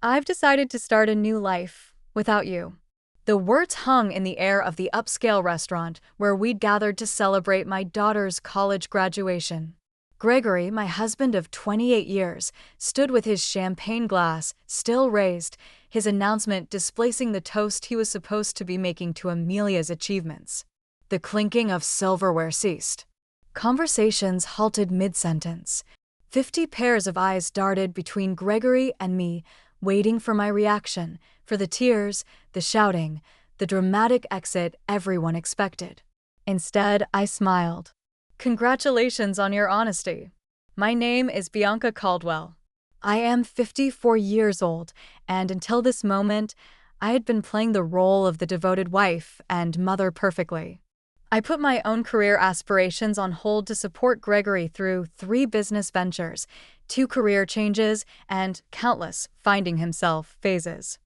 I've decided to start a new life without you. The words hung in the air of the upscale restaurant where we'd gathered to celebrate my daughter's college graduation. Gregory, my husband of 28 years, stood with his champagne glass still raised, his announcement displacing the toast he was supposed to be making to Amelia's achievements. The clinking of silverware ceased. Conversations halted mid-sentence. 50 pairs of eyes darted between Gregory and me, waiting for my reaction, for the tears, the shouting, the dramatic exit everyone expected. Instead, I smiled. Congratulations on your honesty. My name is Bianca Caldwell. I am 54 years old, and until this moment, I had been playing the role of the devoted wife and mother perfectly. I put my own career aspirations on hold to support Gregory through 3 business ventures, 2 career changes, and countless finding himself phases.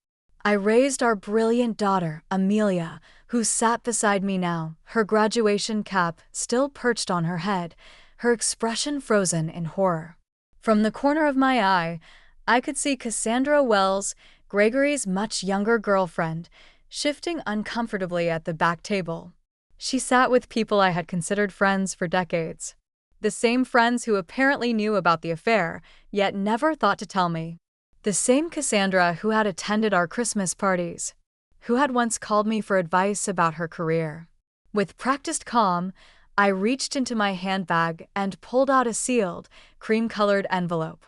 I raised our brilliant daughter, Amelia, who sat beside me now, her graduation cap still perched on her head, her expression frozen in horror. From the corner of my eye, I could see Cassandra Wells, Gregory's much younger girlfriend, shifting uncomfortably at the back table. She sat with people I had considered friends for decades. The same friends who apparently knew about the affair, yet never thought to tell me. The same Cassandra who had attended our Christmas parties, who had once called me for advice about her career. With practiced calm, I reached into my handbag and pulled out a sealed, cream-colored envelope.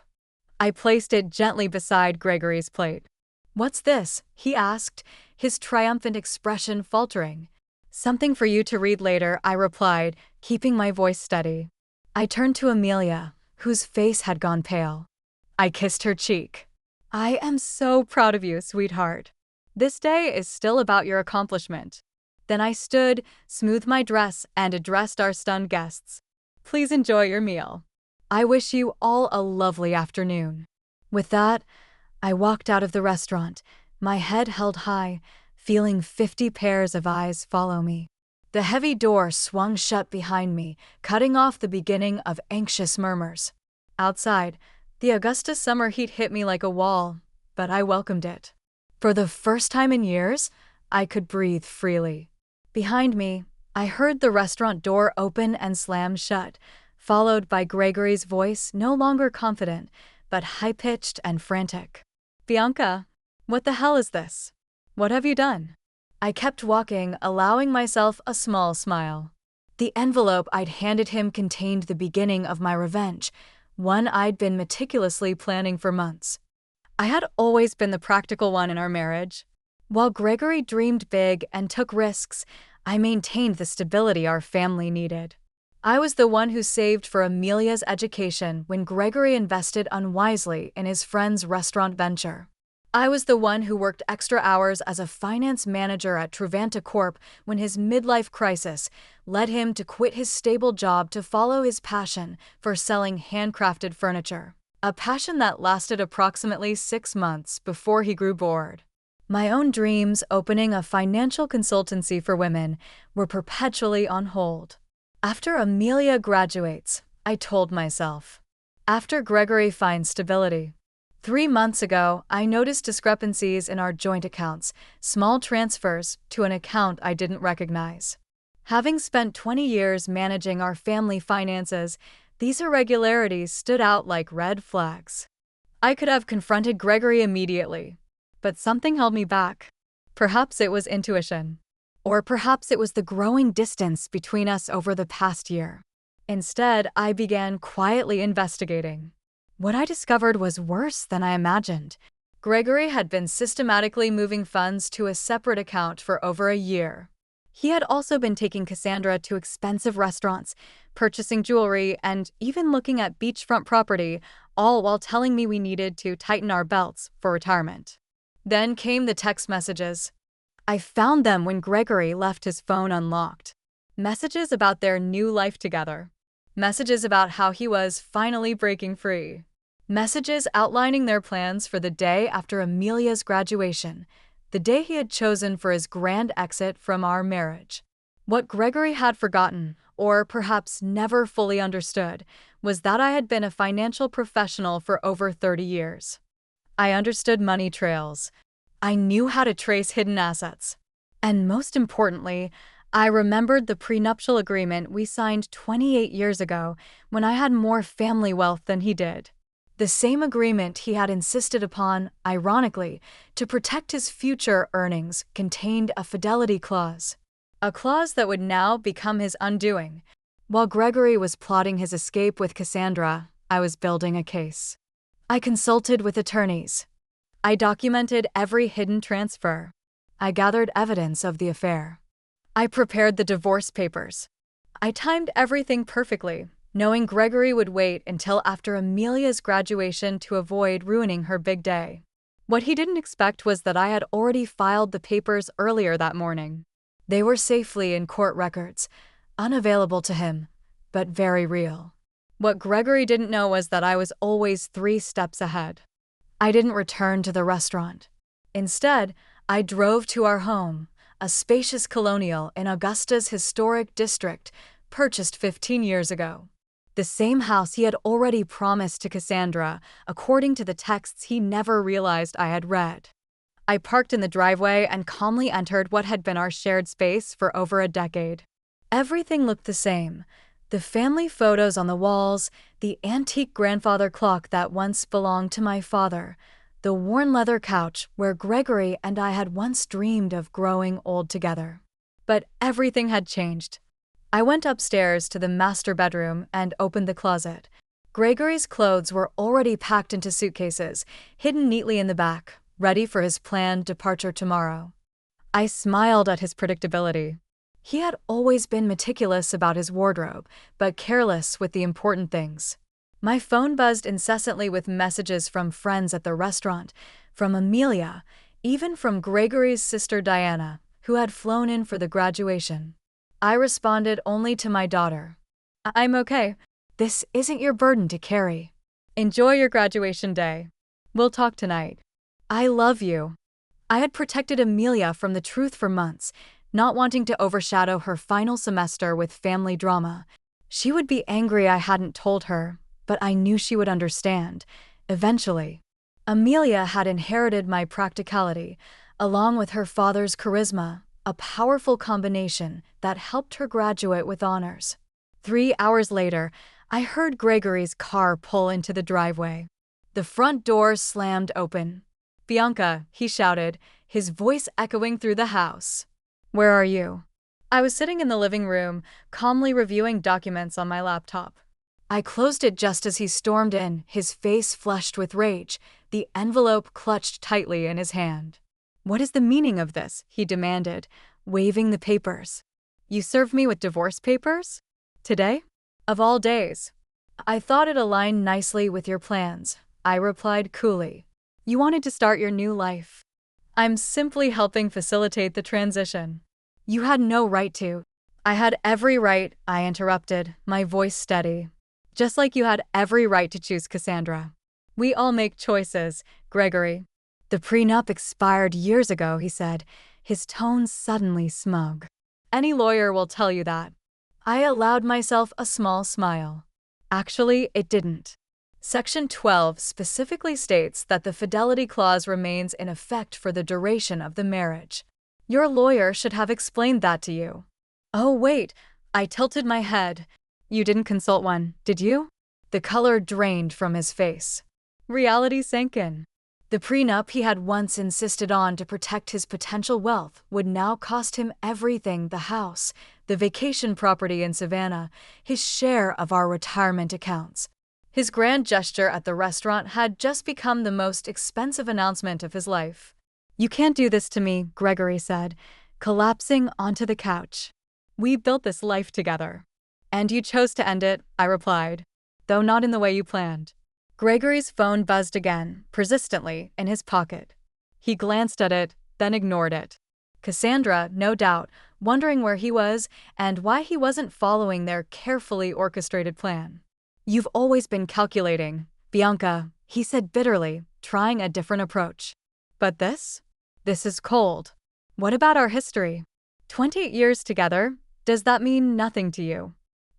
I placed it gently beside Gregory's plate. "What's this?" he asked, his triumphant expression faltering. "Something for you to read later," I replied, keeping my voice steady. I turned to Amelia, whose face had gone pale. I kissed her cheek. "I am so proud of you, sweetheart. This day is still about your accomplishment." Then I stood, smoothed my dress, and addressed our stunned guests. "Please enjoy your meal. I wish you all a lovely afternoon." With that, I walked out of the restaurant, my head held high, feeling 50 pairs of eyes follow me. The heavy door swung shut behind me, cutting off the beginning of anxious murmurs. Outside, the August summer heat hit me like a wall, but I welcomed it. For the first time in years, I could breathe freely. Behind me, I heard the restaurant door open and slam shut, followed by Gregory's voice no longer confident, but high-pitched and frantic. "Bianca, what the hell is this? What have you done?" I kept walking, allowing myself a small smile. The envelope I'd handed him contained the beginning of my revenge, one I'd been meticulously planning for months. I had always been the practical one in our marriage. While Gregory dreamed big and took risks, I maintained the stability our family needed. I was the one who saved for Amelia's education when Gregory invested unwisely in his friend's restaurant venture. I was the one who worked extra hours as a finance manager at Truvanta Corp when his midlife crisis led him to quit his stable job to follow his passion for selling handcrafted furniture, a passion that lasted approximately 6 months before he grew bored. My own dreams opening a financial consultancy for women were perpetually on hold. After Amelia graduates, I told myself. After Gregory finds stability. 3 months ago, I noticed discrepancies in our joint accounts, small transfers to an account I didn't recognize. Having spent 20 years managing our family finances, these irregularities stood out like red flags. I could have confronted Gregory immediately, but something held me back. Perhaps it was intuition. Or perhaps it was the growing distance between us over the past year. Instead, I began quietly investigating. What I discovered was worse than I imagined. Gregory had been systematically moving funds to a separate account for over a year. He had also been taking Cassandra to expensive restaurants, purchasing jewelry, and even looking at beachfront property, all while telling me we needed to tighten our belts for retirement. Then came the text messages. I found them when Gregory left his phone unlocked. Messages about their new life together. Messages about how he was finally breaking free. Messages outlining their plans for the day after Amelia's graduation, the day he had chosen for his grand exit from our marriage. What Gregory had forgotten, or perhaps never fully understood, was that I had been a financial professional for over 30 years. I understood money trails. I knew how to trace hidden assets. And most importantly, I remembered the prenuptial agreement we signed 28 years ago when I had more family wealth than he did. The same agreement he had insisted upon, ironically, to protect his future earnings contained a fidelity clause. A clause that would now become his undoing. While Gregory was plotting his escape with Cassandra, I was building a case. I consulted with attorneys. I documented every hidden transfer. I gathered evidence of the affair. I prepared the divorce papers. I timed everything perfectly, knowing Gregory would wait until after Amelia's graduation to avoid ruining her big day. What he didn't expect was that I had already filed the papers earlier that morning. They were safely in court records, unavailable to him, but very real. What Gregory didn't know was that I was always 3 steps ahead. I didn't return to the restaurant. Instead, I drove to our home, a spacious colonial in Augusta's historic district, purchased 15 years ago. The same house he had already promised to Cassandra, according to the texts he never realized I had read. I parked in the driveway and calmly entered what had been our shared space for over a decade. Everything looked the same. The family photos on the walls, the antique grandfather clock that once belonged to my father, the worn leather couch where Gregory and I had once dreamed of growing old together. But everything had changed. I went upstairs to the master bedroom and opened the closet. Gregory's clothes were already packed into suitcases, hidden neatly in the back, ready for his planned departure tomorrow. I smiled at his predictability. He had always been meticulous about his wardrobe, but careless with the important things. My phone buzzed incessantly with messages from friends at the restaurant, from Amelia, even from Gregory's sister Diana, who had flown in for the graduation. I responded only to my daughter. I'm okay. This isn't your burden to carry. Enjoy your graduation day. We'll talk tonight. I love you. I had protected Amelia from the truth for months, not wanting to overshadow her final semester with family drama. She would be angry I hadn't told her, but I knew she would understand, eventually. Amelia had inherited my practicality, along with her father's charisma, a powerful combination that helped her graduate with honors. 3 hours later, I heard Gregory's car pull into the driveway. The front door slammed open. "Bianca," he shouted, his voice echoing through the house. "Where are you?" I was sitting in the living room, calmly reviewing documents on my laptop. I closed it just as he stormed in, his face flushed with rage, the envelope clutched tightly in his hand. "What is the meaning of this?" he demanded, waving the papers. "You served me with divorce papers? Today? Of all days." "I thought it aligned nicely with your plans," I replied coolly. "You wanted to start your new life. I'm simply helping facilitate the transition." "You had no right to." "I had every right," I interrupted, my voice steady. "Just like you had every right to choose Cassandra. We all make choices, Gregory." "The prenup expired years ago," he said, his tone suddenly smug. "Any lawyer will tell you that." I allowed myself a small smile. Actually, it didn't. Section 12 specifically states that the fidelity clause remains in effect for the duration of the marriage. Your lawyer should have explained that to you. "Oh, wait," I tilted my head. "You didn't consult one, did you?" The color drained from his face. Reality sank in. The prenup he had once insisted on to protect his potential wealth would now cost him everything: the house, the vacation property in Savannah, his share of our retirement accounts. His grand gesture at the restaurant had just become the most expensive announcement of his life. "You can't do this to me," Gregory said, collapsing onto the couch. "We built this life together." "And you chose to end it," I replied, "though not in the way you planned." Gregory's phone buzzed again, persistently, in his pocket. He glanced at it, then ignored it. Cassandra, no doubt, wondering where he was and why he wasn't following their carefully orchestrated plan. "You've always been calculating, Bianca," he said bitterly, trying a different approach. "But this? This is cold. What about our history? 28 years together, does that mean nothing to you?"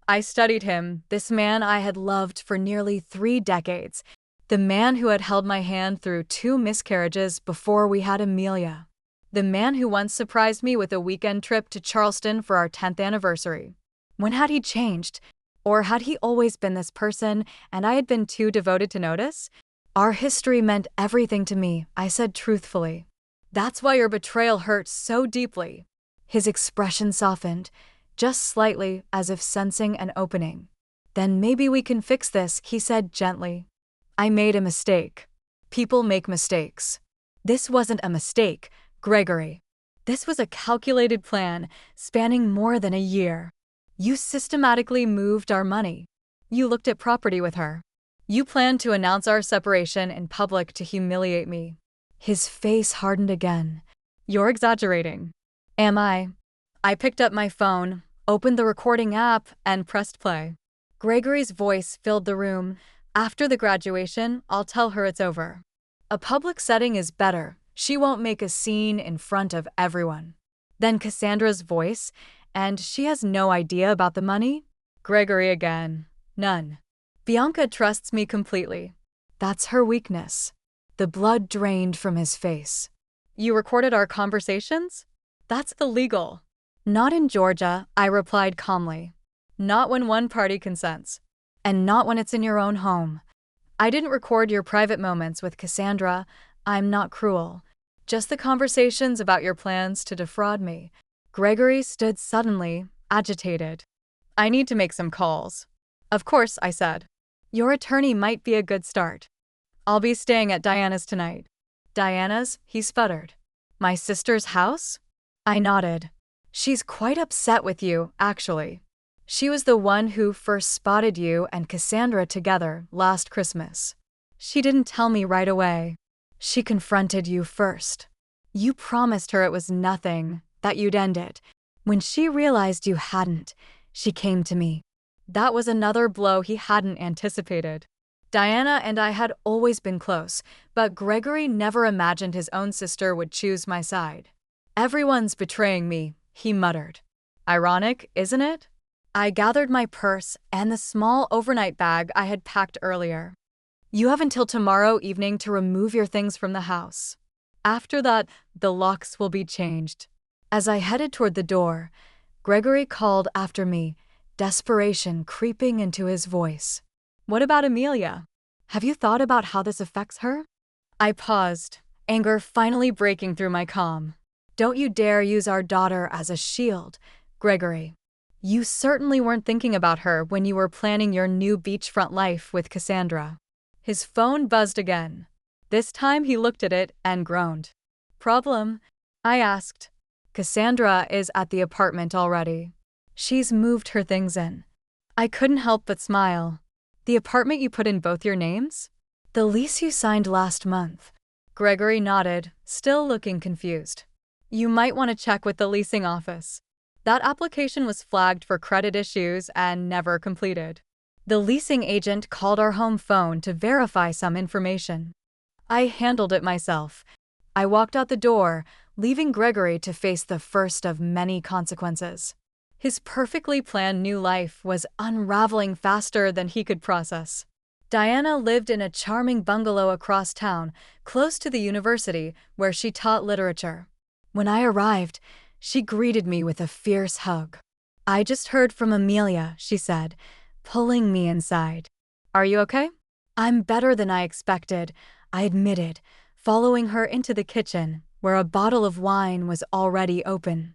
I studied him, this man I had loved for nearly 3 decades, The man who had held my hand through 2 miscarriages before we had Amelia. The man who once surprised me with a weekend trip to Charleston for our 10th anniversary. When had he changed? Or had he always been this person and I had been too devoted to notice? Our history meant everything to me, I said truthfully. That's why your betrayal hurt so deeply. His expression softened, just slightly, as if sensing an opening. Then maybe we can fix this, he said gently. I made a mistake. People make mistakes. This wasn't a mistake, Gregory. This was a calculated plan spanning more than a year. You systematically moved our money. You looked at property with her. You planned to announce our separation in public to humiliate me. His face hardened again. You're exaggerating. Am I? I picked up my phone, opened the recording app, and pressed play. Gregory's voice filled the room. After the graduation, I'll tell her it's over. A public setting is better. She won't make a scene in front of everyone. Then Cassandra's voice, and she has no idea about the money? Gregory again. None. Bianca trusts me completely. That's her weakness. The blood drained from his face. You recorded our conversations? That's illegal. Not in Georgia, I replied calmly. Not when one party consents. And not when it's in your own home. I didn't record your private moments with Cassandra. I'm not cruel. Just the conversations about your plans to defraud me. Gregory stood suddenly, agitated. I need to make some calls. Of course, I said. Your attorney might be a good start. I'll be staying at Diana's tonight. Diana's? He sputtered. My sister's house? I nodded. She's quite upset with you, actually. She was the one who first spotted you and Cassandra together last Christmas. She didn't tell me right away. She confronted you first. You promised her it was nothing, that you'd end it. When she realized you hadn't, she came to me. That was another blow he hadn't anticipated. Diana and I had always been close, but Gregory never imagined his own sister would choose my side. Everyone's betraying me, he muttered. Ironic, isn't it? I gathered my purse and the small overnight bag I had packed earlier. You have until tomorrow evening to remove your things from the house. After that, the locks will be changed. As I headed toward the door, Gregory called after me, desperation creeping into his voice. What about Amelia? Have you thought about how this affects her? I paused, anger finally breaking through my calm. Don't you dare use our daughter as a shield, Gregory. You certainly weren't thinking about her when you were planning your new beachfront life with Cassandra. His phone buzzed again. This time he looked at it and groaned. Problem? I asked. Cassandra is at the apartment already. She's moved her things in. I couldn't help but smile. The apartment you put in both your names? The lease you signed last month. Gregory nodded, still looking confused. You might want to check with the leasing office. That application was flagged for credit issues and never completed. The leasing agent called our home phone to verify some information. I handled it myself. I walked out the door, leaving Gregory to face the first of many consequences. His perfectly planned new life was unraveling faster than he could process. Diana lived in a charming bungalow across town, close to the university where she taught literature. When I arrived, she greeted me with a fierce hug. I just heard from Amelia, she said, pulling me inside. Are you okay? I'm better than I expected, I admitted, following her into the kitchen, where a bottle of wine was already open.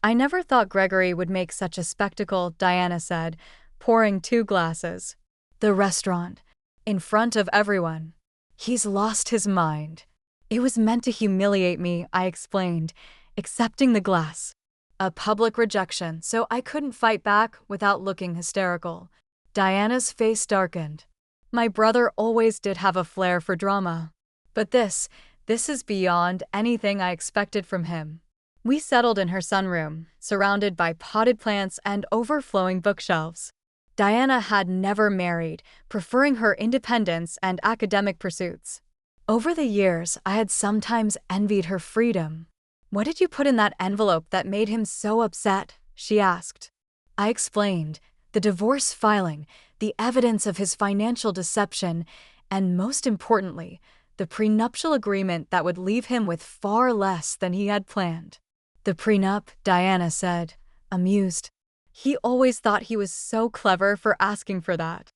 I never thought Gregory would make such a spectacle, Diana said, pouring 2 glasses. The restaurant. In front of everyone. He's lost his mind. It was meant to humiliate me, I explained, accepting the glass. A public rejection, so I couldn't fight back without looking hysterical. Diana's face darkened. My brother always did have a flair for drama. But this is beyond anything I expected from him. We settled in her sunroom, surrounded by potted plants and overflowing bookshelves. Diana had never married, preferring her independence and academic pursuits. Over the years, I had sometimes envied her freedom. What did you put in that envelope that made him so upset? She asked. I explained, the divorce filing, the evidence of his financial deception, and most importantly, the prenuptial agreement that would leave him with far less than he had planned. The prenup, Diana said, amused. He always thought he was so clever for asking for that.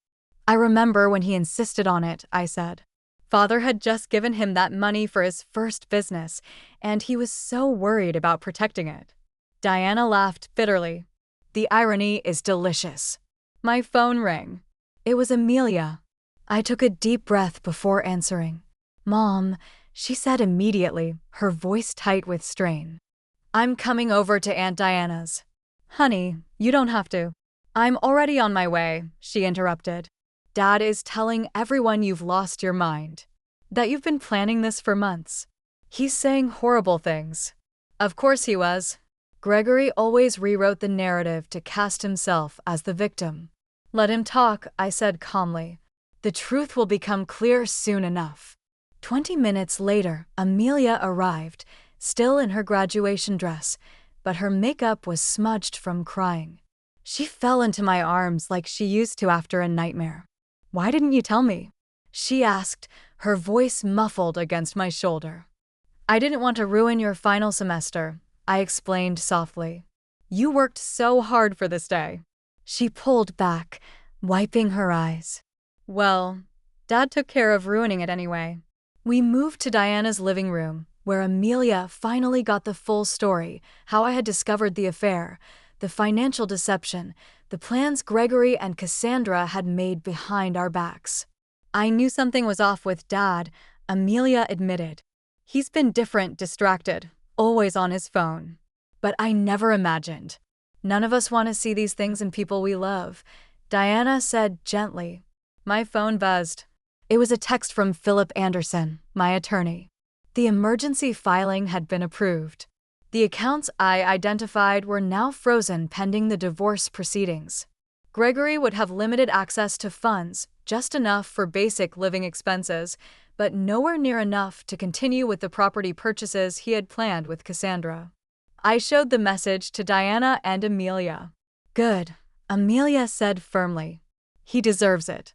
I remember when he insisted on it, I said. Father had just given him that money for his first business, and he was so worried about protecting it. Diana laughed bitterly. The irony is delicious. My phone rang. It was Amelia. I took a deep breath before answering. Mom, she said immediately, her voice tight with strain. I'm coming over to Aunt Diana's. Honey, you don't have to. I'm already on my way, she interrupted. Dad is telling everyone you've lost your mind. That you've been planning this for months. He's saying horrible things. Of course he was. Gregory always rewrote the narrative to cast himself as the victim. Let him talk, I said calmly. The truth will become clear soon enough. 20 minutes later, Amelia arrived, still in her graduation dress, but her makeup was smudged from crying. She fell into my arms like she used to after a nightmare. Why didn't you tell me? She asked, her voice muffled against my shoulder. I didn't want to ruin your final semester, I explained softly. You worked so hard for this day. She pulled back, wiping her eyes. Well, Dad took care of ruining it anyway. We moved to Diana's living room, where Amelia finally got the full story, how I had discovered the affair, the financial deception, the plans Gregory and Cassandra had made behind our backs. I knew something was off with Dad, Amelia admitted. He's been different, distracted, always on his phone. But I never imagined. None of us want to see these things in people we love, Diana said gently. My phone buzzed. It was a text from Philip Anderson, my attorney. The emergency filing had been approved. The accounts I identified were now frozen pending the divorce proceedings. Gregory would have limited access to funds, just enough for basic living expenses, but nowhere near enough to continue with the property purchases he had planned with Cassandra. I showed the message to Diana and Amelia. Good, Amelia said firmly. He deserves it.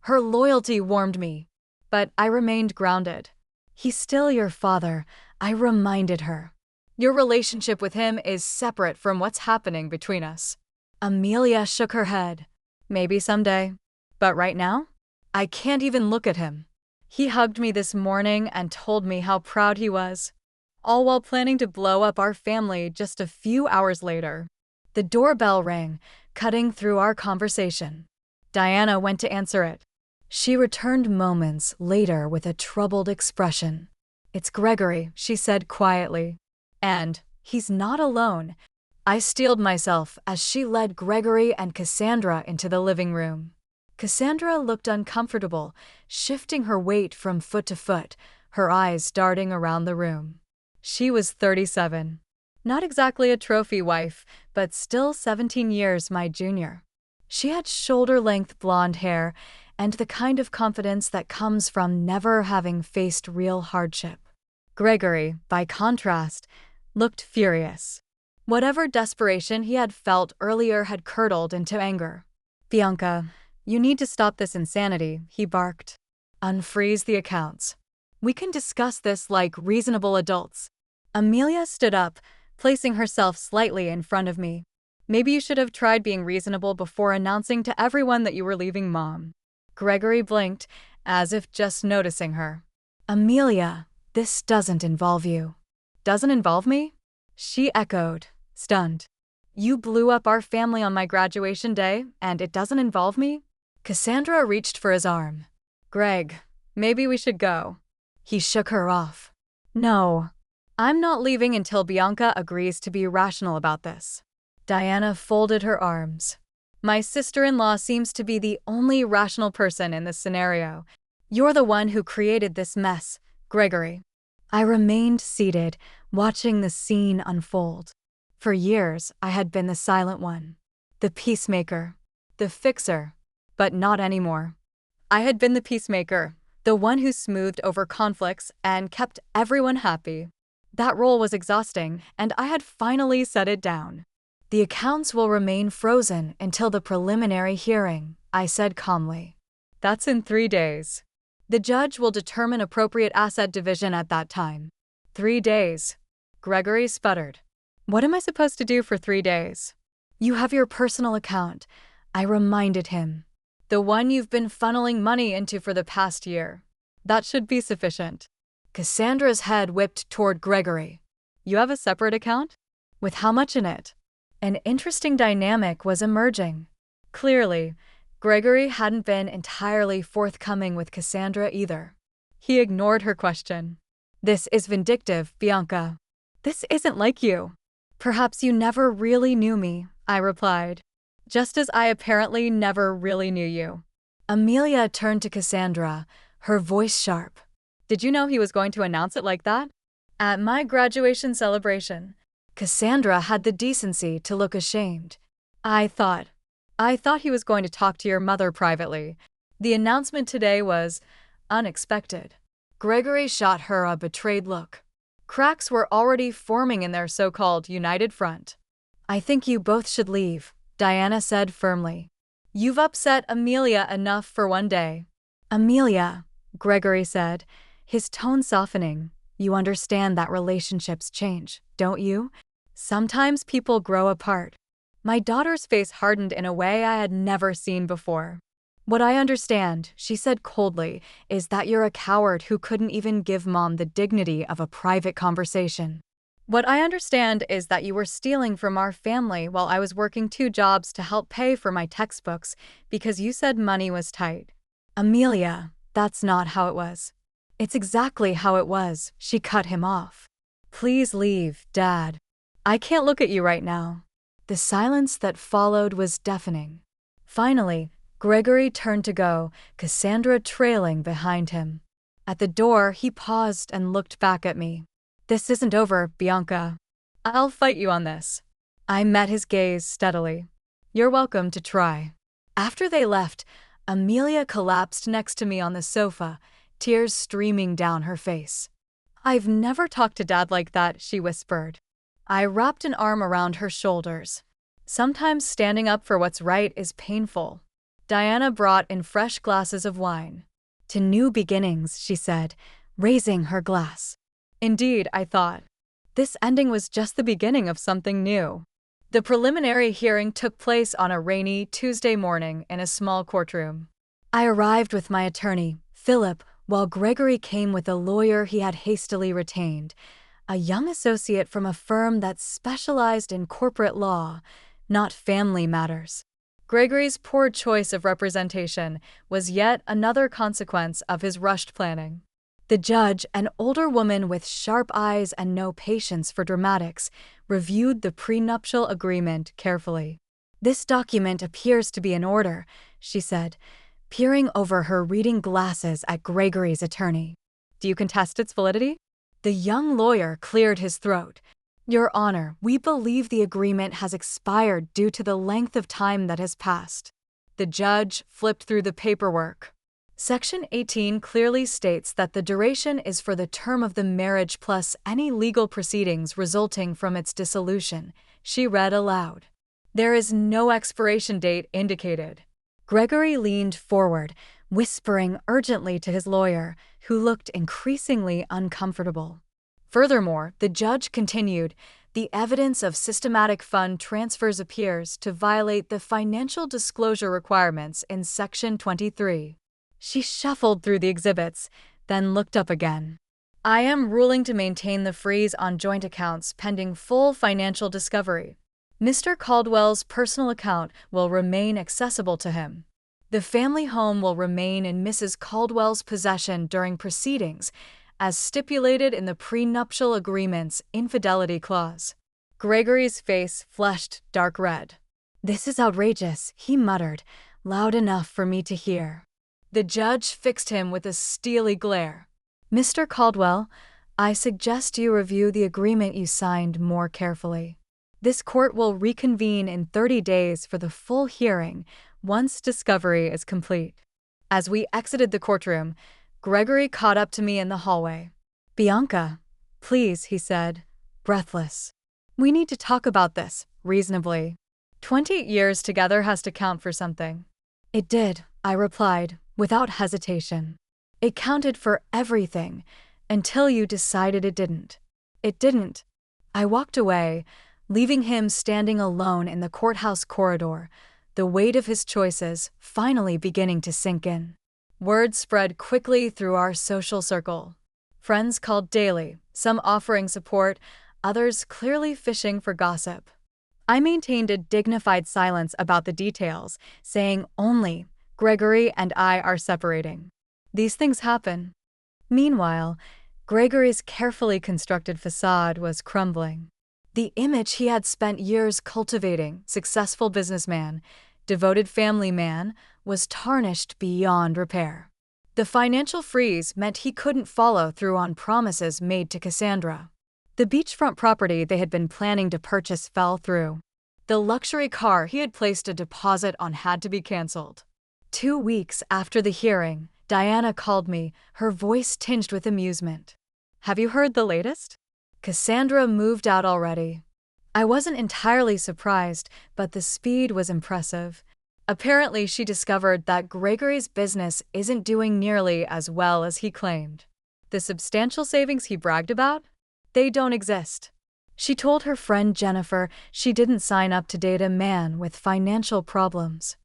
Her loyalty warmed me, but I remained grounded. He's still your father, I reminded her. Your relationship with him is separate from what's happening between us. Amelia shook her head. Maybe someday. But right now? I can't even look at him. He hugged me this morning and told me how proud he was, all while planning to blow up our family just a few hours later. The doorbell rang, cutting through our conversation. Diana went to answer it. She returned moments later with a troubled expression. It's Gregory, she said quietly. And he's not alone. I steeled myself as she led Gregory and Cassandra into the living room. Cassandra looked uncomfortable, shifting her weight from foot to foot, her eyes darting around the room. She was 37. Not exactly a trophy wife, but still 17 years my junior. She had shoulder-length blonde hair and the kind of confidence that comes from never having faced real hardship. Gregory, by contrast, looked furious. Whatever desperation he had felt earlier had curdled into anger. Bianca, you need to stop this insanity, he barked. Unfreeze the accounts. We can discuss this like reasonable adults. Amelia stood up, placing herself slightly in front of me. Maybe you should have tried being reasonable before announcing to everyone that you were leaving Mom. Gregory blinked, as if just noticing her. Amelia, this doesn't involve you. Doesn't involve me? She echoed, stunned. You blew up our family on my graduation day, and it doesn't involve me? Cassandra reached for his arm. Greg, maybe we should go. He shook her off. No. I'm not leaving until Bianca agrees to be rational about this. Diana folded her arms. My sister-in-law seems to be the only rational person in this scenario. You're the one who created this mess, Gregory. I remained seated, watching the scene unfold. For years, I had been the silent one, the peacemaker, the fixer, but not anymore. I had been the peacemaker, the one who smoothed over conflicts and kept everyone happy. That role was exhausting, and I had finally set it down. The accounts will remain frozen until the preliminary hearing, I said calmly. That's in 3 days. The judge will determine appropriate asset division at that time. 3 days. Gregory sputtered. What am I supposed to do for 3 days? You have your personal account, I reminded him. The one you've been funneling money into for the past year. That should be sufficient. Cassandra's head whipped toward Gregory. You have a separate account? With how much in it? An interesting dynamic was emerging. Clearly, Gregory hadn't been entirely forthcoming with Cassandra either. He ignored her question. This is vindictive, Bianca. This isn't like you. Perhaps you never really knew me, I replied. Just as I apparently never really knew you. Amelia turned to Cassandra, her voice sharp. Did you know he was going to announce it like that? At my graduation celebration, Cassandra had the decency to look ashamed. I thought he was going to talk to your mother privately. The announcement today was unexpected. Gregory shot her a betrayed look. Cracks were already forming in their so-called united front. I think you both should leave, Diana said firmly. You've upset Amelia enough for one day. Amelia, Gregory said, his tone softening. You understand that relationships change, don't you? Sometimes people grow apart. My daughter's face hardened in a way I had never seen before. What I understand, she said coldly, is that you're a coward who couldn't even give Mom the dignity of a private conversation. What I understand is that you were stealing from our family while I was working 2 jobs to help pay for my textbooks because you said money was tight. Amelia, that's not how it was. It's exactly how it was, she cut him off. Please leave, Dad. I can't look at you right now. The silence that followed was deafening. Finally, Gregory turned to go, Cassandra trailing behind him. At the door, he paused and looked back at me. This isn't over, Bianca. I'll fight you on this. I met his gaze steadily. You're welcome to try. After they left, Amelia collapsed next to me on the sofa, tears streaming down her face. I've never talked to Dad like that, she whispered. I wrapped an arm around her shoulders. Sometimes standing up for what's right is painful. Diana brought in fresh glasses of wine. To new beginnings, she said, raising her glass. Indeed, I thought. This ending was just the beginning of something new. The preliminary hearing took place on a rainy Tuesday morning in a small courtroom. I arrived with my attorney, Philip, while Gregory came with a lawyer he had hastily retained, a young associate from a firm that specialized in corporate law, not family matters. Gregory's poor choice of representation was yet another consequence of his rushed planning. The judge, an older woman with sharp eyes and no patience for dramatics, reviewed the prenuptial agreement carefully. This document appears to be in order, she said, peering over her reading glasses at Gregory's attorney. Do you contest its validity? The young lawyer cleared his throat. Your Honor, we believe the agreement has expired due to the length of time that has passed. The judge flipped through the paperwork. Section 18 clearly states that the duration is for the term of the marriage plus any legal proceedings resulting from its dissolution, she read aloud. There is no expiration date indicated. Gregory leaned forward, whispering urgently to his lawyer, who looked increasingly uncomfortable. Furthermore, the judge continued, the evidence of systematic fund transfers appears to violate the financial disclosure requirements in Section 23. She shuffled through the exhibits, then looked up again. I am ruling to maintain the freeze on joint accounts pending full financial discovery. Mr. Caldwell's personal account will remain accessible to him. The family home will remain in Mrs. Caldwell's possession during proceedings, as stipulated in the prenuptial agreement's infidelity clause. Gregory's face flushed dark red. This is outrageous, he muttered, loud enough for me to hear. The judge fixed him with a steely glare. Mr. Caldwell, I suggest you review the agreement you signed more carefully. This court will reconvene in 30 days for the full hearing once discovery is complete. As we exited the courtroom, Gregory caught up to me in the hallway. Bianca, please, he said, breathless. We need to talk about this, reasonably. 20 years together has to count for something. It did, I replied, without hesitation. It counted for everything, until you decided it didn't. It didn't. I walked away, leaving him standing alone in the courthouse corridor, the weight of his choices finally beginning to sink in. Word spread quickly through our social circle. Friends called daily, some offering support, others clearly fishing for gossip. I maintained a dignified silence about the details, saying only, "Gregory and I are separating. These things happen." Meanwhile, Gregory's carefully constructed facade was crumbling. The image he had spent years cultivating, successful businessman, devoted family man, was tarnished beyond repair. The financial freeze meant he couldn't follow through on promises made to Cassandra. The beachfront property they had been planning to purchase fell through. The luxury car he had placed a deposit on had to be canceled. 2 weeks after the hearing, Diana called me, her voice tinged with amusement. "Have you heard the latest? Cassandra moved out already." I wasn't entirely surprised, but the speed was impressive. Apparently, she discovered that Gregory's business isn't doing nearly as well as he claimed. The substantial savings he bragged about? They don't exist. She told her friend Jennifer she didn't sign up to date a man with financial problems.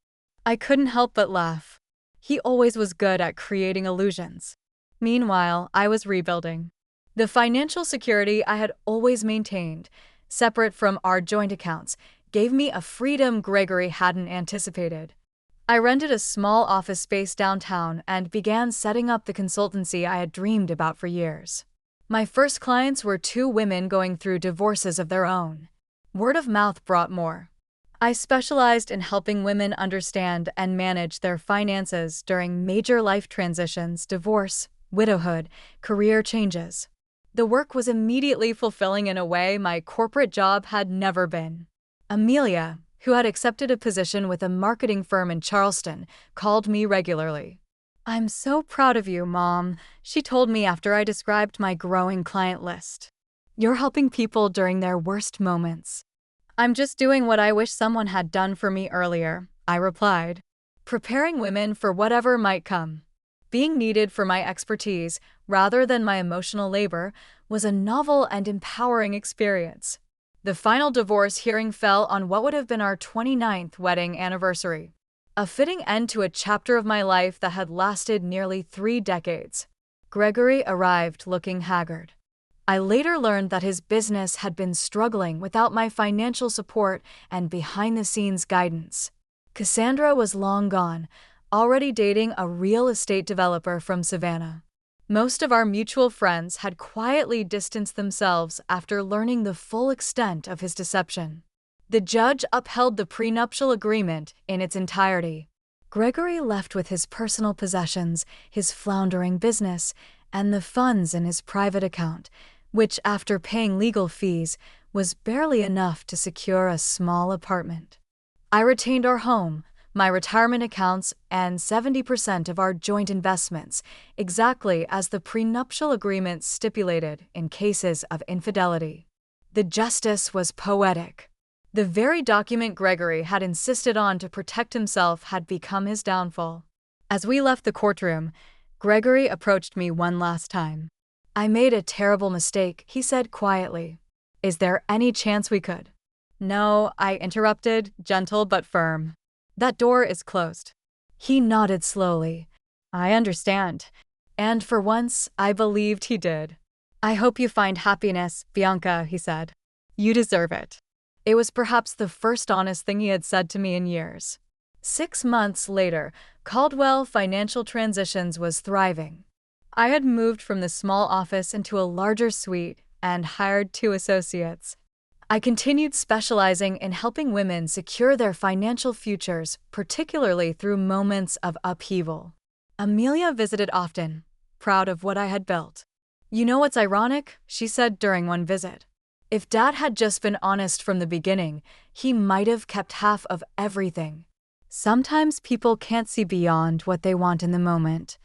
I couldn't help but laugh. He always was good at creating illusions. Meanwhile, I was rebuilding. The financial security I had always maintained, separate from our joint accounts, gave me a freedom Gregory hadn't anticipated. I rented a small office space downtown and began setting up the consultancy I had dreamed about for years. My first clients were 2 women going through divorces of their own. Word of mouth brought more. I specialized in helping women understand and manage their finances during major life transitions, divorce, widowhood, career changes. The work was immediately fulfilling in a way my corporate job had never been. Amelia, who had accepted a position with a marketing firm in Charleston, called me regularly. "I'm so proud of you, Mom," she told me after I described my growing client list. "You're helping people during their worst moments." "I'm just doing what I wish someone had done for me earlier," I replied. Preparing women for whatever might come. Being needed for my expertise, rather than my emotional labor, was a novel and empowering experience. The final divorce hearing fell on what would have been our 29th wedding anniversary. A fitting end to a chapter of my life that had lasted nearly 3 decades. Gregory arrived looking haggard. I later learned that his business had been struggling without my financial support and behind-the-scenes guidance. Cassandra was long gone, already dating a real estate developer from Savannah. Most of our mutual friends had quietly distanced themselves after learning the full extent of his deception. The judge upheld the prenuptial agreement in its entirety. Gregory left with his personal possessions, his floundering business, and the funds in his private account, which, after paying legal fees, was barely enough to secure a small apartment. I retained our home, my retirement accounts, and 70% of our joint investments, exactly as the prenuptial agreement stipulated in cases of infidelity. The justice was poetic. The very document Gregory had insisted on to protect himself had become his downfall. As we left the courtroom, Gregory approached me one last time. "I made a terrible mistake," he said quietly. "Is there any chance we could?" "No," I interrupted, gentle but firm. "That door is closed." He nodded slowly. "I understand." And for once, I believed he did. "I hope you find happiness, Bianca," he said. "You deserve it." It was perhaps the first honest thing he had said to me in years. 6 months later, Caldwell Financial Transitions was thriving. I had moved from the small office into a larger suite and hired 2 associates. I continued specializing in helping women secure their financial futures, particularly through moments of upheaval. Amelia visited often, proud of what I had built. "You know what's ironic?" she said during one visit. "If Dad had just been honest from the beginning, he might have kept half of everything." "Sometimes people can't see beyond what they want in the moment,"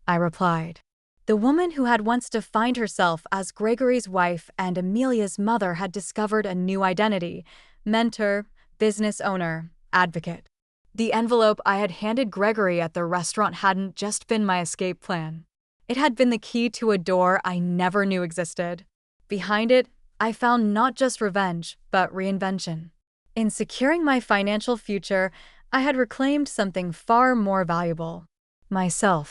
I replied. The woman who had once defined herself as Gregory's wife and Amelia's mother had discovered a new identity: mentor, business owner, advocate. The envelope I had handed Gregory at the restaurant hadn't just been my escape plan. It had been the key to a door I never knew existed. Behind it, I found not just revenge, but reinvention. In securing my financial future, I had reclaimed something far more valuable: myself.